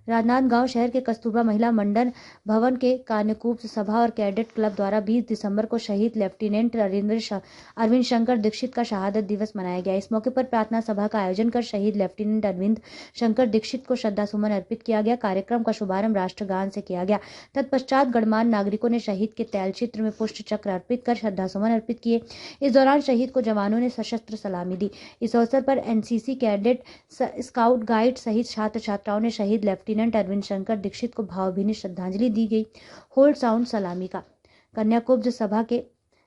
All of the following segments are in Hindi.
राजनांदगांव शहर के कस्तूरबा महिला मंडल भवन के कान्यकूप सभा और कैडेट क्लब द्वारा 20 दिसंबर को शहीद लेफ्टिनेंट अरविंद शंकर दीक्षित का शहादत दिवस मनाया गया। इस मौके पर प्रार्थना सभा का आयोजन कर शहीद लेफ्टिनेंट अरविंद शंकर दीक्षित को श्रद्धा सुमन अर्पित किया गया। कार्यक्रम का शुभारंभ राष्ट्रगान से किया गया। तत्पश्चात गणमान्य नागरिकों ने शहीद के तैलचित्र में पुष्प चक्र अर्पित कर श्रद्धा सुमन अर्पित किए। इस दौरान शहीद को जवानों ने सशस्त्र सलामी दी। इस अवसर पर एनसीसी कैडेट, स्काउट गाइड सहित छात्र छात्राओं ने शहीद लेफ्टिनेंट अरविंद शंकर दीक्षित को भावभीनी श्रद्धांजलि दी गई। होल्ड साउंड सलामी का कन्याकुब्ज सभा के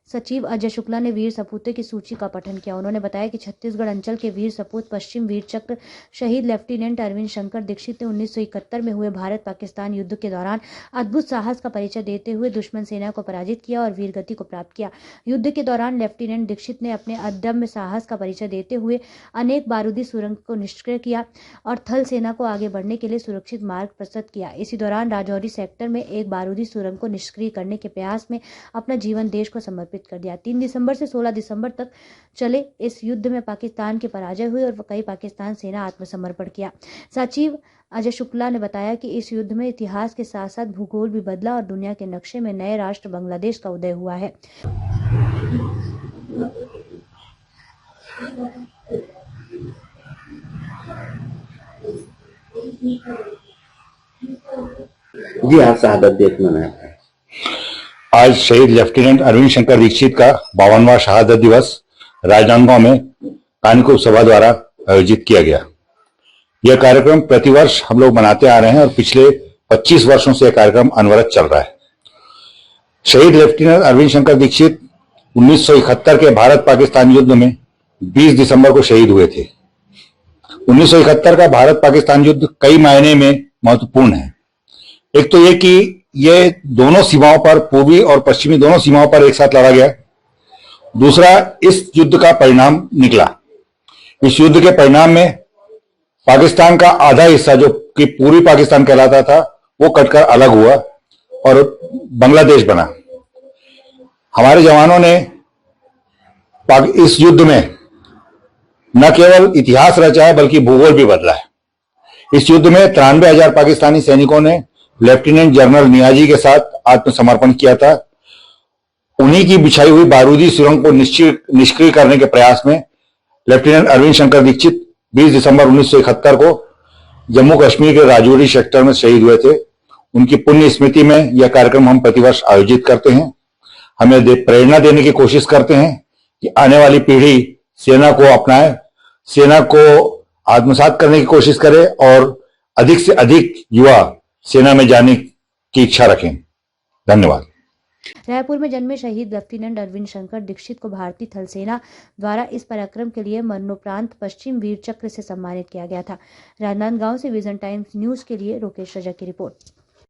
सचिव अजय शुक्ला ने वीर सपूतों की सूची का पठन किया। उन्होंने बताया कि छत्तीसगढ़ अंचल के वीर सपूत पश्चिम वीर चक्र शहीद लेफ्टिनेंट अरविंद शंकर दीक्षित ने 1971 में हुए भारत पाकिस्तान युद्ध के दौरान अद्भुत साहस का परिचय देते हुए दुश्मन सेना को पराजित किया और वीरगति को प्राप्त किया। युद्ध के दौरान लेफ्टिनेंट दीक्षित ने अपने अदम्य साहस का परिचय देते हुए अनेक बारूदी सुरंग को निष्क्रिय किया और थल सेना को आगे बढ़ने के लिए सुरक्षित मार्ग प्रशस्त किया। इसी दौरान राजौरी सेक्टर में एक बारूदी सुरंग को निष्क्रिय करने के प्रयास में अपना जीवन देश को समर्पित कर दिया। 3 दिसंबर से 16 दिसंबर तक चले इस युद्ध में पाकिस्तान की पराजय हुई और कई पाकिस्तान सेना आत्मसमर्पण किया। सचिव अजय शुक्ला ने बताया कि इस युद्ध में इतिहास के साथ साथ भूगोल भी बदला और दुनिया के नक्शे में नए राष्ट्र बांग्लादेश का उदय हुआ है। जी, आज शहादत दिवस मनाया है। आज शहीद लेफ्टिनेंट अरविंद शंकर दीक्षित का 52वां शहादत दिवस राजनांदगांव में कान्यकूप सभा द्वारा आयोजित किया गया। यह कार्यक्रम प्रतिवर्ष हम लोग मनाते आ रहे हैं और पिछले 25 वर्षों से यह कार्यक्रम अनवरत चल रहा है। शहीद लेफ्टिनेंट अरविंद शंकर दीक्षित 1971 के भारत पाकिस्तान युद्ध में 20 दिसंबर को शहीद हुए थे। 1971 का भारत पाकिस्तान युद्ध कई मायने में महत्वपूर्ण है। एक तो ये कि ये दोनों सीमाओं पर, पूर्वी और पश्चिमी दोनों सीमाओं पर एक साथ लड़ा गया। दूसरा, इस युद्ध का परिणाम निकला। इस युद्ध के परिणाम में पाकिस्तान का आधा हिस्सा जो कि पूर्वी पाकिस्तान कहलाता था वो कटकर अलग हुआ और बांग्लादेश बना। हमारे जवानों ने इस युद्ध में न केवल इतिहास रचा है बल्कि भूगोल भी बदला है। इस युद्ध में 93,000 पाकिस्तानी सैनिकों ने लेफ्टिनेंट जनरल नियाजी के साथ आत्मसमर्पण किया था। उन्हीं की बिछाई हुई बारूदी सुरंग को निष्क्रिय करने के प्रयास में लेफ्टिनेंट अरविंद शंकर दीक्षित 20 दिसंबर 1971 को जम्मू कश्मीर के राजौरी सेक्टर में शहीद हुए थे। उनकी पुण्य स्मृति में यह कार्यक्रम हम प्रतिवर्ष आयोजित करते हैं। हमें प्रेरणा देने की कोशिश करते हैं कि आने वाली पीढ़ी सेना को अपनाए, सेना को आत्मसात करने की कोशिश करे और अधिक से अधिक युवा सेना में जाने की इच्छा रखें। धन्यवाद। रायपुर में जन्मे शहीद लेफ्टिनेंट अरविंद शंकर दीक्षित को भारतीय थल सेना द्वारा इस पराक्रम के लिए मरणोपरांत पश्चिम वीर चक्र से सम्मानित किया गया था। राजनांदगांव से विजन टाइम्स न्यूज के लिए रोकेश रजक की रिपोर्ट।